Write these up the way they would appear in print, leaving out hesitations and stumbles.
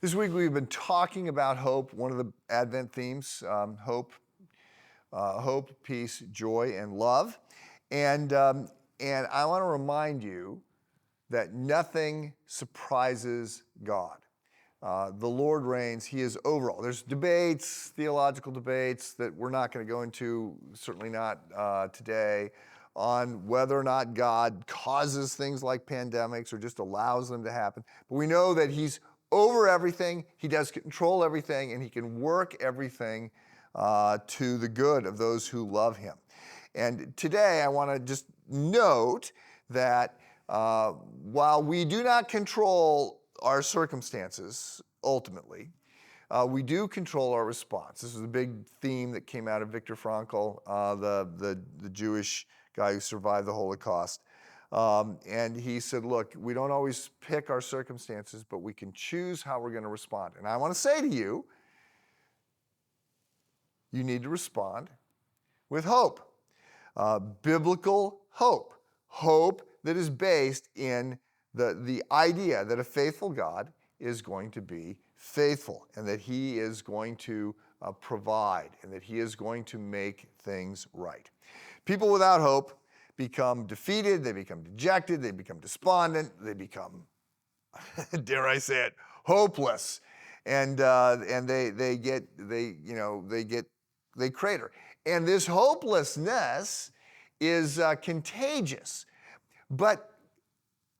This week we've been talking about hope, one of the Advent themes, hope, peace, joy, and love. And I want to remind you that nothing surprises God. The Lord reigns, He is over all. There's debates, theological debates that we're not going to go into, certainly not today, on whether or not God causes things like pandemics or just allows them to happen. But we know that He's over everything, He does control everything, and He can work everything to the good of those who love Him. And today I want to just note that while we do not control our circumstances ultimately, we do control our response. This is a big theme that came out of Viktor Frankl, the Jewish guy who survived the Holocaust. And he said, look, we don't always pick our circumstances, but we can choose how we're going to respond. And I want to say to you, you need to respond with hope. Biblical hope. Hope that is based in the idea that a faithful God is going to be faithful and that He is going to provide and that He is going to make things right. People without hope become defeated, they become dejected, they become despondent, they become, dare I say it, hopeless, and they crater. And this hopelessness is contagious. But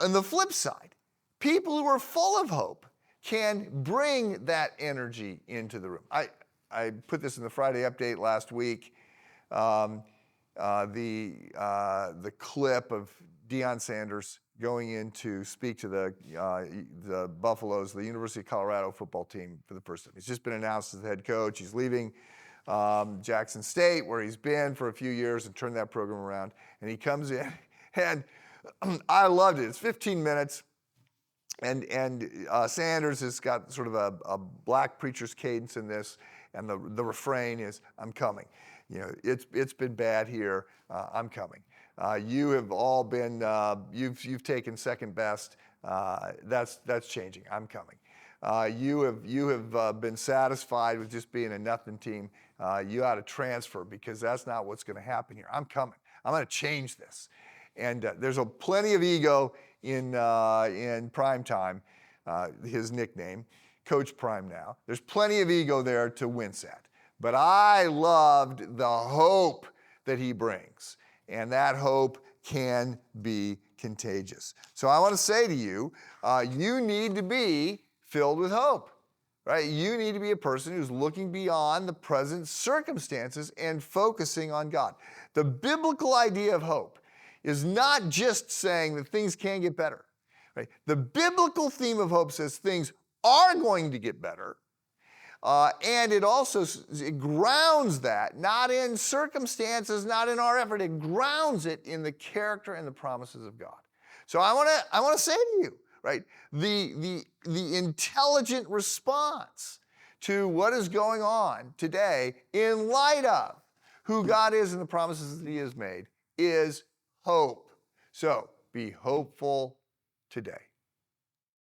on the flip side, people who are full of hope can bring that energy into the room. I put this in the Friday update last week. The clip of Deion Sanders going in to speak to the Buffaloes, the University of Colorado football team for the first time. He's just been announced as the head coach. He's leaving Jackson State, where he's been for a few years and turned that program around. And he comes in, and I loved it. It's 15 minutes. And Sanders has got sort of a black preacher's cadence in this, and the refrain is, "I'm coming. You know, it's been bad here. I'm coming. You have all been you've taken second best. That's changing. I'm coming. You have been satisfied with just being a nothing team. You ought to transfer because that's not what's going to happen here. I'm coming. I'm going to change this." And there's plenty of ego in Prime Time, his nickname, Coach Prime now. There's plenty of ego there to wince at. But I loved the hope that he brings. And that hope can be contagious. So I want to say to you, you need to be filled with hope. Right? You need to be a person who's looking beyond the present circumstances and focusing on God. The biblical idea of hope is not just saying that things can get better. Right? The biblical theme of hope says things are going to get better. And it also grounds that, not in circumstances, not in our effort. It grounds it in the character and the promises of God. So I want to say to you, right, the intelligent response to what is going on today in light of who God is and the promises that He has made is hope. So be hopeful today.